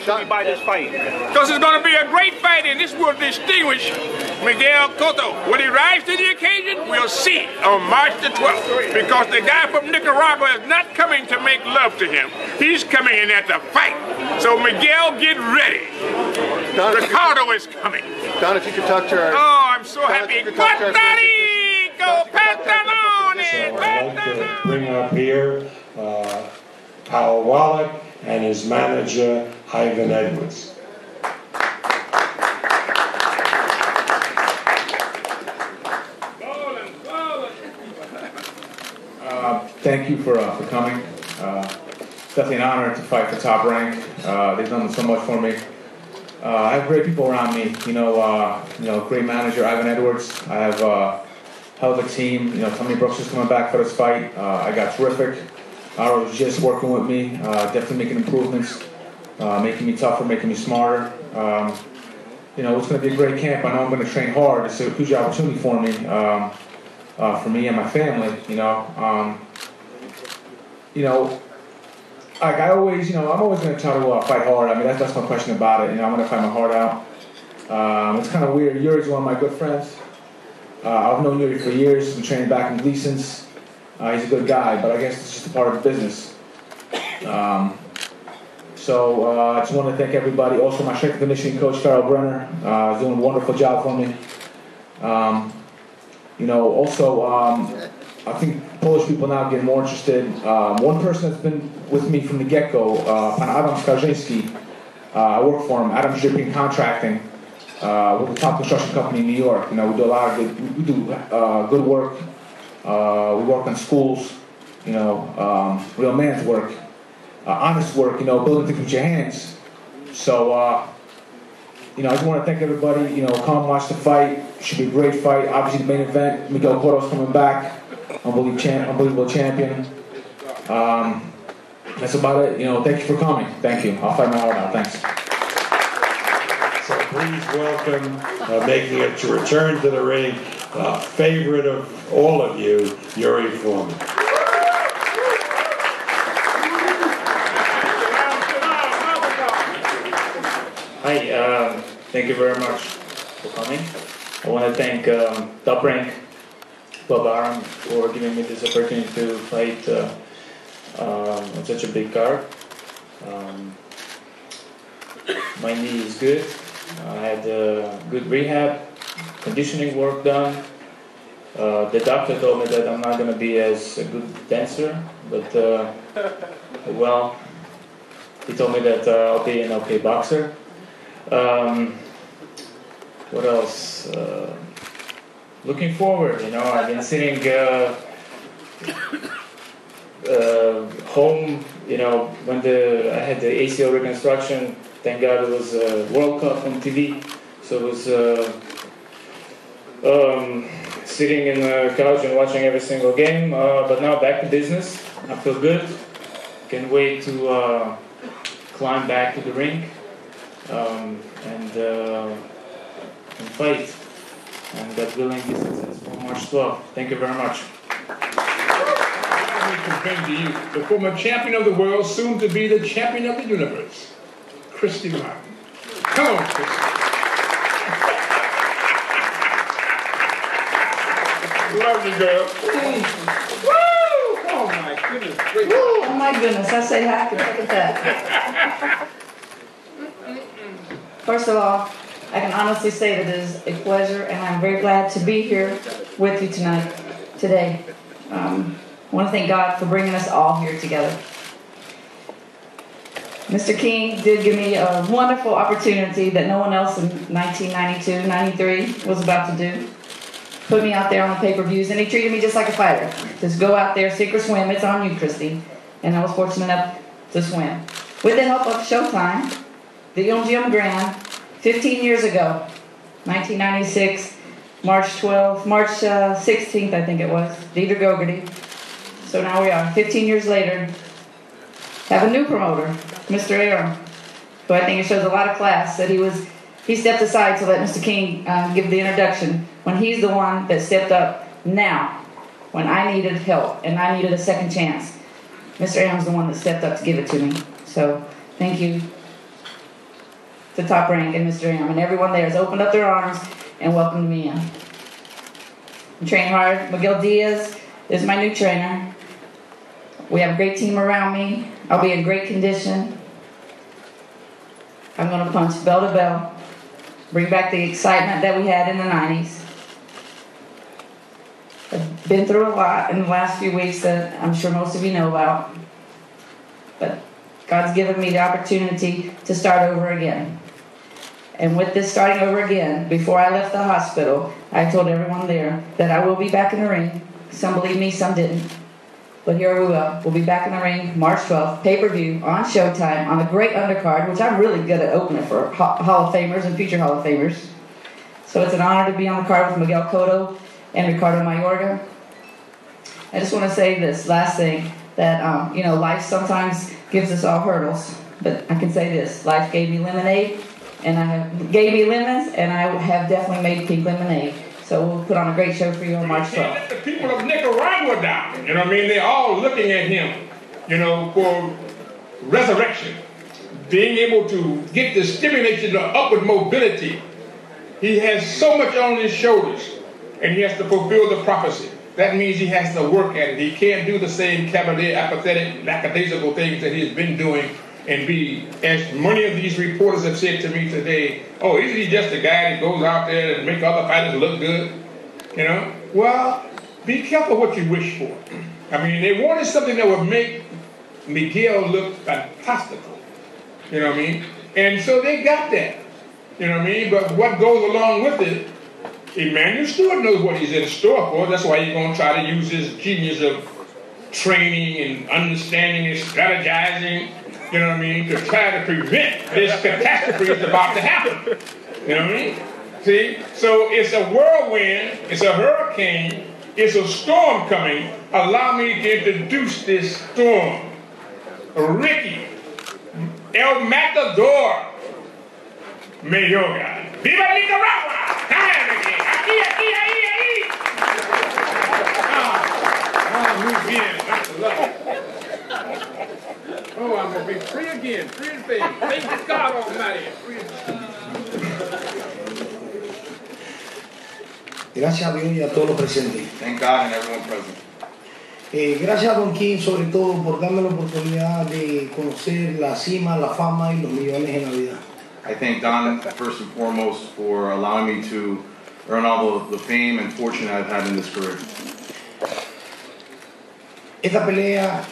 to me by this fight. Because it's going to be a great fight, and this will distinguish Miguel Cotto. Will he rise to the occasion? We'll see on March the 12th. Because the guy from Nicaragua is not coming to make love to him. He's coming in there to fight. So Miguel, get ready. Don, Ricardo is coming. Don, if you could talk to our... Oh, I'm so happy. Puerto Rico, Pantalones, I'd like to bring up here Powell Wallach and his manager, Ivan Edwards. Thank you for coming. Definitely an honor to fight for Top Rank. They've done so much for me. I have great people around me. Great manager Ivan Edwards. I have hell of a team. Tony Brooks is coming back for this fight. I got terrific. Aro was just working with me, definitely making improvements, making me tougher, making me smarter. It's going to be a great camp. I know I'm going to train hard. It's a huge opportunity for me and my family. Like I always, I'm always going to try to fight hard. I mean, that's no question about it. I'm going to fight my heart out. It's kind of weird. Yuri's one of my good friends. I've known Yuri for years. Been training back in Gleason's. He's a good guy, but I guess it's just a part of the business. So I just want to thank everybody. Also, my strength and conditioning coach, Farrell Brenner, is doing a wonderful job for me. I think Polish people now get more interested. One person that's been with me from the get-go, Pan Adam Skarżyński, I work for him, Adam's European Contracting, with the top construction company in New York. We do a lot of good work. We work on schools, real man's work, honest work, building things with your hands. So, I just want to thank everybody, come watch the fight. Should be a great fight. Obviously, the main event, Miguel Cotto's coming back. Unbelievable champion. That's about it. Thank you for coming. Thank you. I'll fight my heart out. Thanks. So please welcome, making it to return to the ring, favorite of all of you, Yuri Foreman. Hi, thank you very much for coming. I want to thank Top Rank, Bob Arum, for giving me this opportunity to fight on such a big card. My knee is good. I had good rehab, conditioning work done. The doctor told me that I'm not going to be as a good dancer, but he told me that I'll be an okay boxer. What else? Looking forward, I've been sitting home, when I had the ACL reconstruction. Thank God it was World Cup on TV, so it was sitting in the couch and watching every single game. But now back to business. I feel good. Can't wait to climb back to the ring and fight. And God willing, be successful March 12th. Thank you very much. We present to you the former champion of the world, soon to be the champion of the universe, Christy Martin. Come on, Christy. Love you, girl. Woo! Oh my goodness. Wait. Oh my goodness, I say hi. Look at that. First of all, I can honestly say that it is a pleasure, and I'm very glad to be here with you today. I want to thank God for bringing us all here together. Mr. King did give me a wonderful opportunity that no one else in 1992, 93 was about to do. Put me out there on the pay-per-views, and he treated me just like a fighter. Just go out there, sink or swim. It's on you, Christy. And I was fortunate enough to swim. With the help of Showtime, the MGM Grand, 15 years ago, 1996, March 16th, I think it was, Dieter Gogarty. So now we are, 15 years later, have a new promoter, Mr. Arum, who I think it shows a lot of class, that he stepped aside to let Mr. King give the introduction when he's the one that stepped up now, when I needed help and I needed a second chance. Mr. Arum's the one that stepped up to give it to me. So thank you to Top Rank and Mr. Am, and everyone there has opened up their arms and welcomed me in. I'm training hard. Miguel Diaz is my new trainer. We have a great team around me. I'll be in great condition. I'm going to punch bell to bell, bring back the excitement that we had in the 90s. I've been through a lot in the last few weeks that I'm sure most of you know about. But God's given me the opportunity to start over again. And with this starting over again, before I left the hospital, I told everyone there that I will be back in the ring. Some believed me, some didn't. But here we will. We'll be back in the ring March 12th, pay-per-view, on Showtime, on a great undercard, which I'm really good at opening for Hall of Famers and future Hall of Famers. So it's an honor to be on the card with Miguel Cotto and Ricardo Mayorga. I just want to say this last thing, that life sometimes gives us all hurdles, but I can say this: life gave me lemonade, and gave me lemons, and I have definitely made pink lemonade. So we'll put on a great show for you on March 12th. Let the people of Nicaragua down. You know what I mean? They're all looking at him, for resurrection, being able to get the stimulation of upward mobility. He has so much on his shoulders, and he has to fulfill the prophecy. That means he has to work at it. He can't do the same cavalier, apathetic, lackadaisical things that he's been doing and be, as many of these reporters have said to me today, oh, isn't he just a guy that goes out there and make other fighters look good? Well, be careful what you wish for. I mean, they wanted something that would make Miguel look fantastical. You know what I mean? And so they got that. You know what I mean? But what goes along with it, Emmanuel Stewart knows what he's in store for. That's why he's going to try to use his genius of training and understanding and strategizing, you know what I mean, to try to prevent this catastrophe that's about to happen. You know what I mean? See? So it's a whirlwind, it's a hurricane, it's a storm coming. Allow me to introduce this storm. Ricky El Matador Mayorga. ¡Viva Nicaragua! Aquí, aquí, ahí, ahí. Muy bien. That's love. Oh, I'm going to be free again. Free and free. Thank God Almighty. Free and Gracias a Dios y a todos los presentes. Thank God and everyone present. Gracias a Don King sobre todo por darme la oportunidad de conocer la cima, la fama y los millones en la vida. I thank Don first and foremost for allowing me to earn all the fame and fortune I've had in this career. Esta pelea,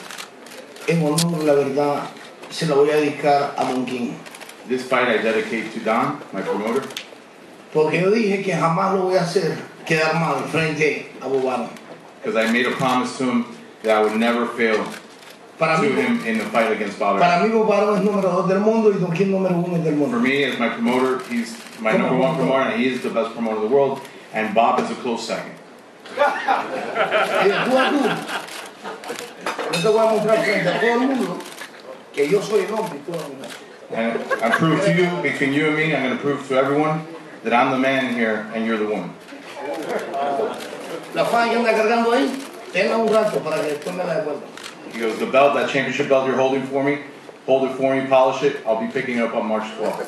en honor, la verdad, se la voy a dedicar a Don King. This fight I dedicate to Don, my promoter. Porque yo dije que jamás lo voy a hacer quedar mal frente a Bob Arum. Because I made a promise to him that I would never fail him in the fight against Bob Arum. Para mí Bob Arum es número 2 del mundo y Don King número 1 del mundo. For me, as my promoter, he's my number 1 promoter, and he is the best promoter in the world, and Bob is a close second. Yo te voy a mostrar frente a todo el mundo que yo soy el hombre y tú eres la mujer. And I prove to you, between you and me, I'm going to prove to everyone that I'm the man here and you're the woman. La fan que anda cargando ahí, tenga un rato para que después me la devuelva. He goes, the belt, that championship belt you're holding for me, hold it for me, polish it. I'll be picking it up on March 12th.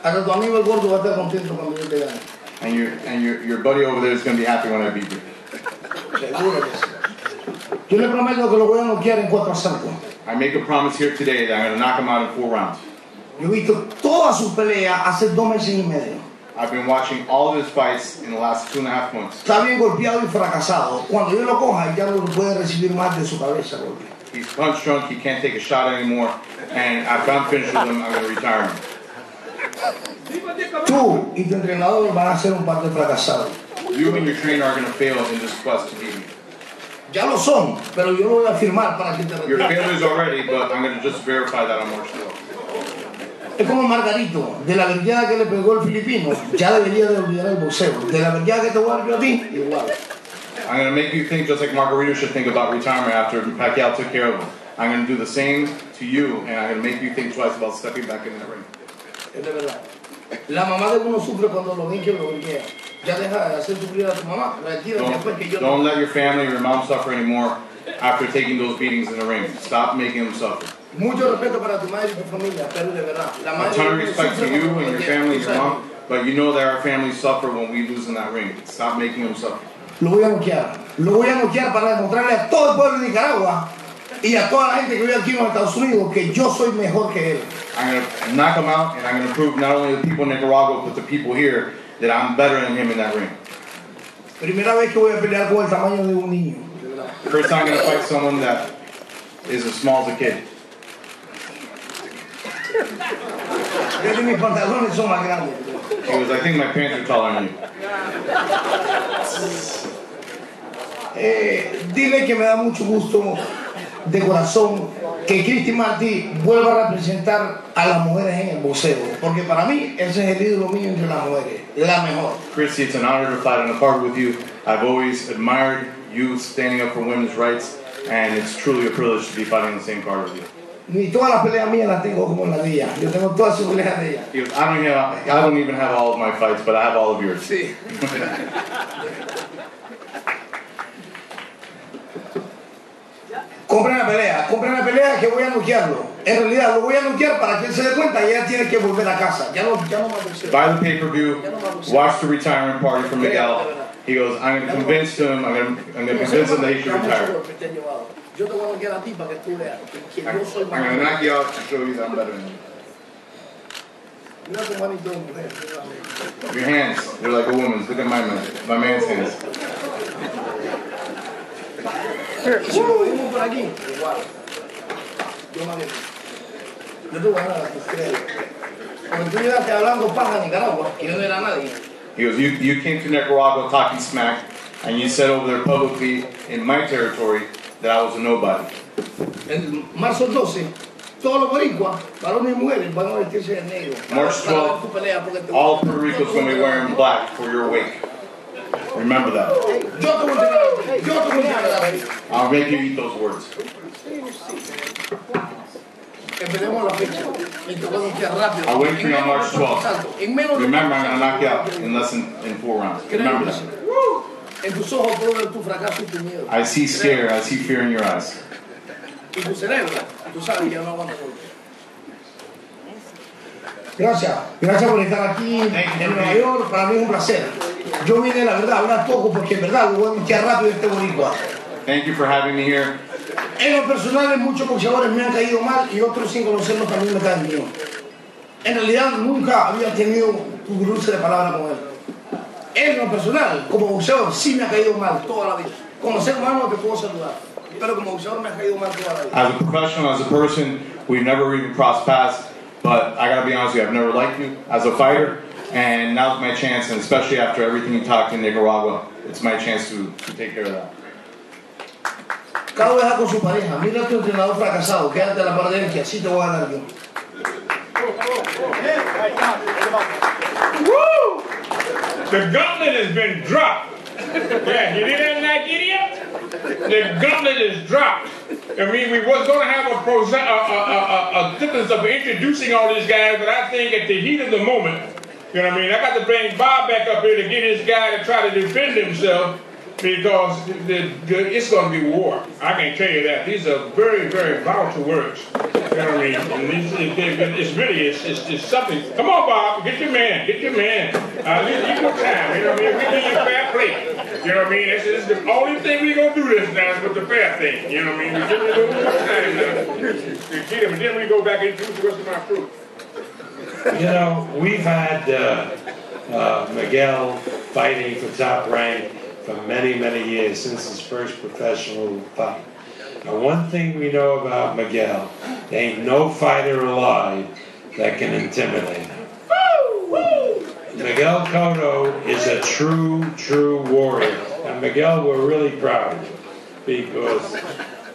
Hasta tu amigo el gordo va a estar contento cuando yo te gane. And your buddy over there is going to be happy when I beat you. Seguro que sí. Yo le prometo que lo voy a noquear en 4 asaltos. I make a promise here today that I'm going to knock him out in 4 rounds. Yo he visto toda su pelea hace 2 meses y medio. I've been watching all of his fights in the last 2.5 months. Está bien golpeado y fracasado. Cuando yo lo coja, ya no lo puede recibir más de su cabeza golpe. He's punch drunk, he can't take a shot anymore, and after I'm finished with him, I'm going to retire him. Tú y tu entrenador van a ser un par de fracasados. You and your trainer are going to fail in this quest to beat me. Ya lo son, pero yo lo voy a firmar para que te You're retires. failures already, but I'm going to just verify that on March 12th. Es como Margarito, de la vergüenza que le pegó el filipino, ya debería de olvidar el boxeo. De la vergüenza que te voy a dar yo a ti, igual. I'm going to make you think just like Margarito should think about retirement after Pacquiao took care of him. I'm going to do the same to you, and I'm going to make you think twice about stepping back in that ring. Es de verdad. La mamá de uno sufre cuando lo ven que lo golpea. Ya deja de hacer sufrir a tu mamá. Retira después que yo. Don't let your family or your mom suffer anymore after taking those beatings in the ring. Stop making them suffer. Mucho respeto para tu madre y tu familia, pero de verdad. La A madre ton of de respect to sufre you cuando and your pierde, family, tú your sabes. mom, but you know that our families suffer when we lose in that ring. Stop making them suffer. Lo voy a noquear. Lo voy a noquear para demostrarle a todo el pueblo de Nicaragua y a toda la gente que vive aquí en los Estados Unidos que yo soy mejor que él. I'm going to knock him out, and I'm going to prove not only the people in Nicaragua, but the people here that I'm better than him in that ring. Primera vez que voy a pelear con el tamaño de un niño. First time I'm going to fight someone that is as small as a kid. Desde mis pantalones son más grandes. He goes, I think my pants are taller than you. Dile que me da mucho gusto de corazón que Christy Martin vuelva a representar a las mujeres en el boxeo, porque para mí ese es el ídolo mío entre las mujeres, la mejor. Christy, it's an honor to fight on the card with you. I've always admired you standing up for women's rights, and it's truly a privilege to be fighting on the same card with you. Ni todas las peleas mías las tengo como las de ella. Yo tengo todas sus peleas de ella. He goes, I don't even have all of my fights, but I have all of yours. Sí. Compren la pelea que voy a noquearlo. En realidad lo voy a noquear para que él se dé cuenta y ella tiene que volver a casa. Ya no más boxeo. Buy the pay-per-view, watch the retirement party from Miguel. He goes, I'm going to convince him, I'm going to convince him that he should retire. Yo te voy a noquear a ti para que tú veas que yo soy I'm going to knock you out to show you that I'm better than you. Mira tu manito de mujer. Your hands, they're like a woman's. Look at my man's hands. Y si lo vimos por aquí, igual. Yo te voy a dar a tus crees. Cuando tú llegaste hablando paja a Nicaragua, que yo no era nadie. He goes, you came to Nicaragua talking smack, and you said over there publicly in my territory that I was a nobody. En marzo 12, todos los boricuas, varones y mujeres, van a vestirse de negro. March 12th, all Puerto Rico's going to be wearing black for your wake. Remember that. Yo te voy a entregar. I'll make you eat those words. Empecemos la fecha. Me tocó noquear rápido. I'll wait for you on March 12th. Remember, I'm going to knock you out in less than 4 rounds. Remember that. En tus ojos puedo ver tu fracaso y tu miedo. I see scare, I see fear in your eyes. Y tu cerebro, tú sabes que yo no aguanto mucho. Gracias por estar aquí en Nueva York, para mí es un placer. Yo vine, la verdad, a hablar poco porque en verdad lo voy a noquear rápido este boricua. Thank you for having me here. En lo personal, muchos boxeadores me han caído mal y otros sin conocerlos también me caen bien. En realidad, nunca había tenido un cruce de palabras con él. En lo personal, como boxeador, sí me ha caído mal toda la vida. Como ser humano te puedo saludar, pero como boxeador me ha caído mal toda la vida. As a professional, as a person, we've never even crossed paths, but I gotta be honest with you, I've never liked you as a fighter, and now's my chance, and especially after everything you talked in Nicaragua, it's my chance to take care of that. Cada vez con su pareja, mira a tu entrenador fracasado, quédate a la par de él que así te voy a ganar yo. Woo! The gauntlet has been dropped. Yeah, you hear that, Nigeria? The gauntlet is dropped. I mean, we was going to have a difference of introducing all these guys, but I think at the heat of the moment, you know what I mean? I got to bring Bob back up here to get this guy to try to defend himself because it's going to be war. I can tell you that. These are very, very volatile words. You know what I mean? And it's something. Come on, Bob, get your man. You more time. You know what I mean? We give you fair play. You know what I mean? This is the only thing we're going to do this now is with the fair thing. You know what I mean? We give you a little more time now. Get him, and then we go back and introduce the rest of my crew. You know, we've had Miguel fighting for Top Rank for many, many years, since his first professional fight. Now, one thing we know about Miguel, there ain't no fighter alive that can intimidate him. Miguel Cotto is a true warrior. And Miguel, we're really proud of you, because,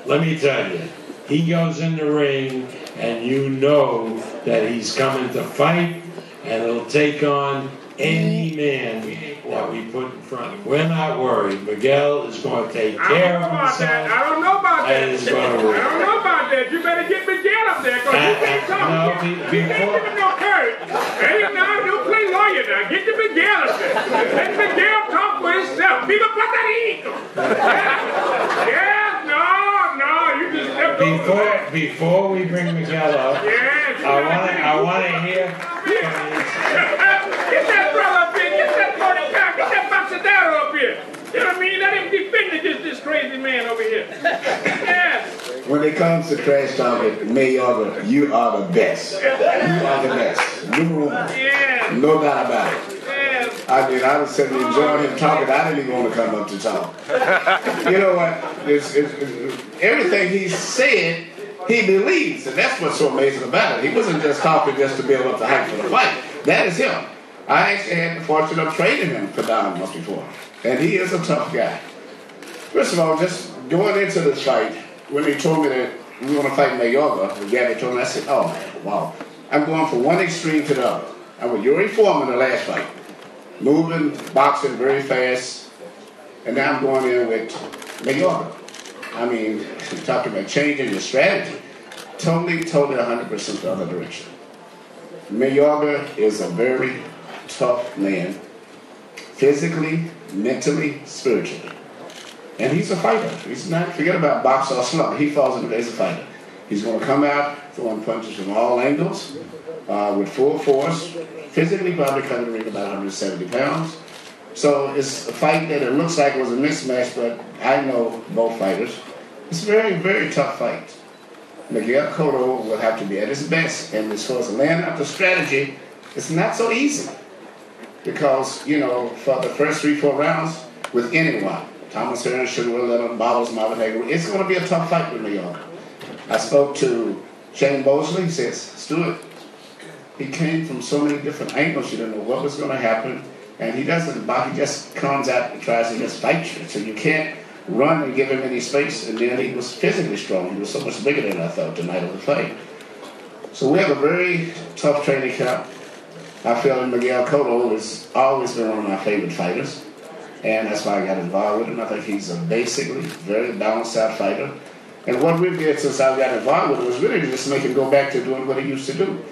let me tell you, he goes in the ring and you know that he's coming to fight, and he'll take on any man that we put in front of him. We're not worried. Miguel is going to take care of himself. I don't know about that. And he's going to win. I don't know about that. You better get Miguel up there, because you can't talk. No, You can't give him no courage. Hey, now, don't play lawyer now. Get the Miguel up there. Let Miguel talk for himself. Viva Puerto Rico. Yeah, no, you just left over before we bring Miguel up, I want to hear. Get that brother up here. Get that Tony Cox. Get that Boxadero up here. You know what I mean? Let him defend this crazy man over here. Yes. When it comes to trash talking, Mayorga, you are the best. You are the best. Number one. Yeah. No doubt about it. Yeah. I mean, I was sitting enjoying him talking. I didn't even want to come up to talk. You know what? Everything he said, he believes, and that's what's so amazing about it. He wasn't just talking just to build up the hype for the fight. That is him. I actually had the fortune of training him for Don once before, and he is a tough guy. First of all, just going into this fight, when they told me that we were going to fight Mayorga, the guy told me, I said, oh man, wow. I'm going from one extreme to the other. I was Yuri Foreman the last fight. Moving, boxing very fast, and now I'm going in with Mayorga. I mean, talking about changing your strategy. Totally 100% the other direction. Mayorga is a very tough man, physically, mentally, spiritually. And he's a fighter. He's not, forget about box or slump. He falls into as a fighter. He's going to come out throwing punches from all angles with full force. Physically, probably coming to the ring about 170 pounds. So it's a fight that it looks like it was a mismatch, but I know both fighters. It's a very, very tough fight. Miguel Cotto will have to be at his best. And as far as laying out the strategy, it's not so easy. Because, you know, for the first 3-4 rounds, with anyone, Thomas Hearns, Sugar Ray Leonard, Bottles, Marvin Hagler, it's going to be a tough fight with Miguel. I spoke to Shane Mosley. He says, Stuart, he came from so many different angles, you don't know what was going to happen. And he doesn't, he just comes out and tries to just fight you. So you can't run and give him any space. And then he was physically strong. He was so much bigger than I thought the night of the fight. So we have a very tough training camp. I feel that Miguel Cotto has always been one of my favorite fighters. And that's why I got involved with him. I think he's a basically very balanced out fighter. And what we did since I got involved with him was really just make him go back to doing what he used to do.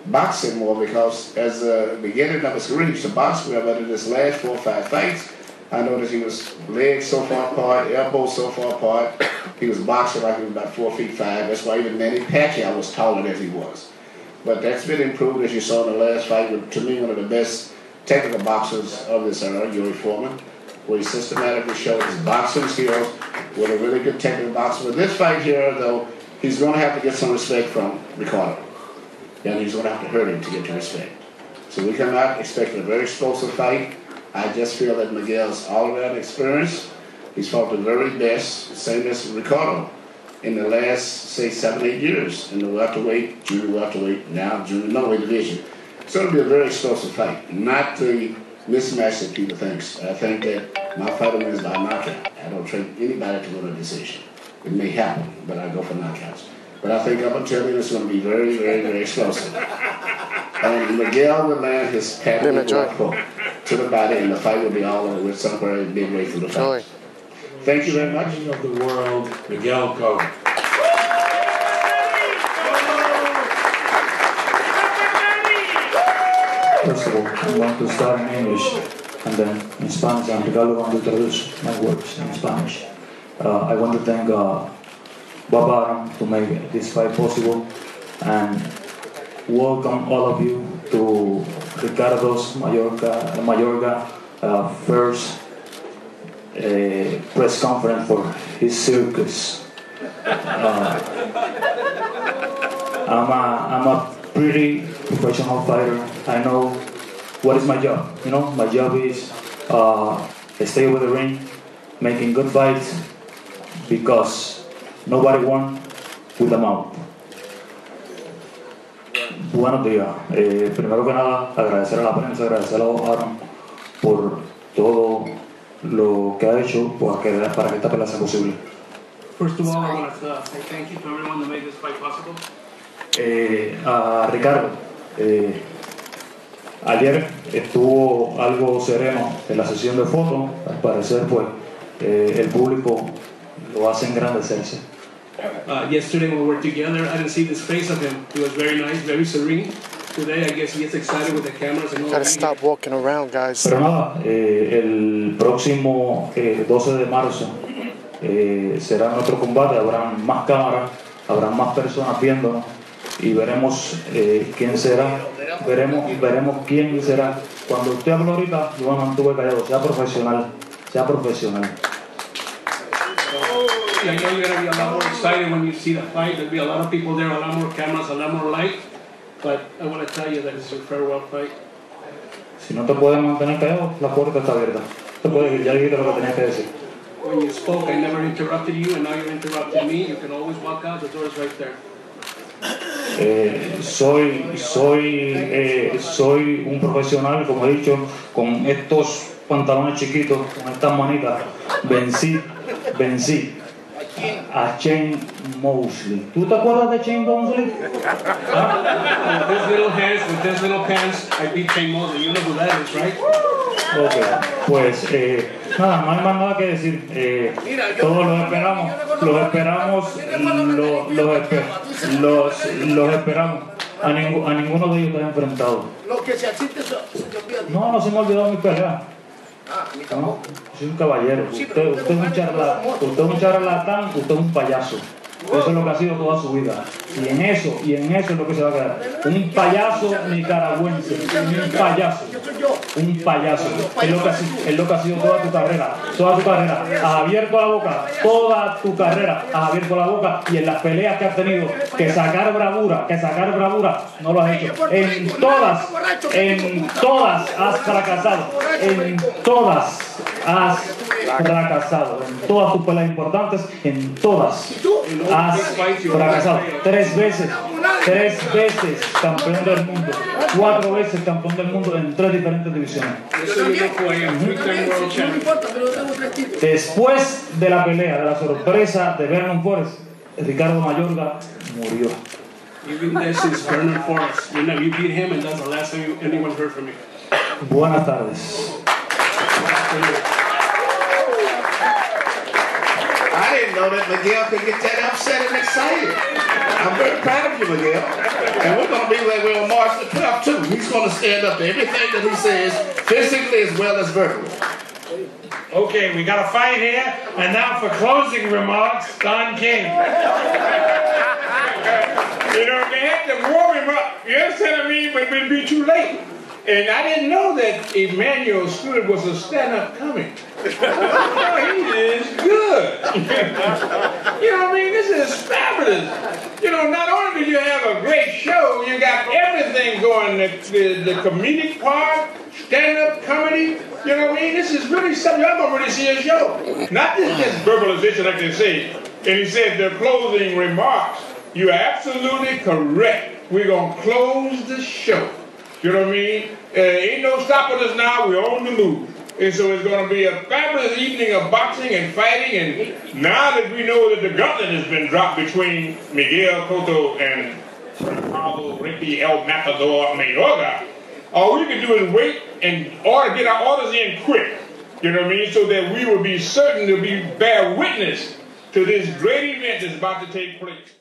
Boxing more, because as the beginning of his career, he used to box well, but in his last 4 or 5 fights, I noticed he was legs so far apart, elbows so far apart. He was boxing like he was about 4 feet 5. That's why even Manny Pacquiao was taller than he was. But that's been improved, as you saw in the last fight, with, to me, one of the best technical boxers of this era, Yuri Foreman, where he systematically showed his boxing skills with a really good technical boxer. But this fight here, though, he's going to have to get some respect from Ricardo. And he's going to have to hurt him to get to respect. So we come out expecting a very explosive fight. I just feel that Miguel's all-around experience. He's fought the very best, same as Ricardo, in the last, say, 7-8 years in the welterweight, junior welterweight, now junior middleweight division. So it'll be a very explosive fight, not the mismatch that people think. I think that my fighter wins by knockout. I don't trade anybody to win a decision. It may happen, but I go for knockouts. But I think up until then it's going to be very, very, very explosive. And Miguel will land his pattern left hook to the body, and the fight will be all over with somewhere midway through the fight. Thank you very much. Champion of the world, Miguel Cotto. First of all, I'm going to start in English and then in Spanish, and Ricardo going to introduce my words in Spanish. I want to thank Bob Arum to make this fight possible, and welcome all of you to Ricardo's Mayorga first press conference for his circus. I'm a pretty professional fighter. I know what is my job. You know, my job is stay with the ring, making good fights, because nobody won with the mouth. Buenos días. Primero que nada, agradecer a la prensa, agradecer a Aaron por todo lo que ha hecho para que esta pelea sea posible. First of all, I want to say thank you to everyone that made this fight possible. A Ricardo, ayer estuvo algo sereno en la sesión de fotos. Al parecer, pues, el público lo hace engrandecerse. Yesterday when we were together, I didn't see this face of him. He was very nice, very serene. Today, I guess he gets excited with the cameras and all. Gotta stop walking around, guys. Pero nada, el próximo 12 de marzo será nuestro combate. Habrán más cámaras, habrá más personas viéndonos y veremos quién será, veremos quién será. Cuando usted habló ahorita, yo me mantuve callado, sea profesional, sea profesional. I know you're going to be a lot more excited when you see the fight. There'll be a lot of people there, a lot more cameras, a lot more light. But I want to tell you that it's a farewell fight. Si no te puedes mantener callado, la puerta está abierta. Te puedes ir, ya dijiste lo que tenías que decir. When you spoke, I never interrupted you, and now you're interrupting me. You can always walk out. The door is right there. Soy un profesional, como he dicho, con estos pantalones chiquitos, con estas manitas. Vencí a Shane Mosley. ¿Tú te acuerdas de Shane Mosley? With these little hands, with these little pants, I beat Shane Mosley. You know who that is, right? Ok, pues nada, no hay más nada que decir. Todos los esperamos. A ninguno de ellos te ha enfrentado. Lo que se asiste se olvida. No se me ha olvidado mi pelea. No, soy un caballero. Usted es un charlatán, usted es un payaso. Eso es lo que ha sido toda su vida. Y en eso es lo que se va a quedar. Un payaso nicaragüense. Un payaso. Es lo que ha sido toda tu carrera. Has abierto la boca. Toda tu carrera. Has abierto la boca. Y en las peleas que has tenido que sacar bravura, no lo has hecho. En todas has fracasado. En todas has fracasado. En todas tus peleas importantes, en todas has fracasado. 3 veces campeón del mundo, 4 veces campeón del mundo en 3 diferentes divisiones. Después de la pelea, de la sorpresa de Vernon Forrest, Ricardo Mayorga murió. Buenas tardes. I didn't know that Miguel could get that upset and excited. I'm very proud of you, Miguel. And we're going to be like we're on March the 12th, too. He's going to stand up to everything that he says, physically as well as verbally. Okay, we got a fight here. And now for closing remarks, Don King. You know, they had to warm him up. You understand what I mean? But it'd be too late. And I didn't know that Emmanuel Stewart was a stand-up comic. Oh, he is good. You know what I mean? This is fabulous. You know, not only do you have a great show, you got everything going. The comedic part, stand-up comedy. You know what I mean? This is really something. Y'all gonna really see a show. Not just verbalization, like they say. And he said the closing remarks. You're absolutely correct. We're gonna close the show. You know what I mean? Ain't no stopping us now. We're on the move. And so it's going to be a fabulous evening of boxing and fighting. And now that we know that the gauntlet has been dropped between Miguel Cotto and Pablo Ricky El Matador Mayorga, all we can do is wait and get our orders in quick. You know what I mean? So that we will be certain to bear witness to this great event that's about to take place.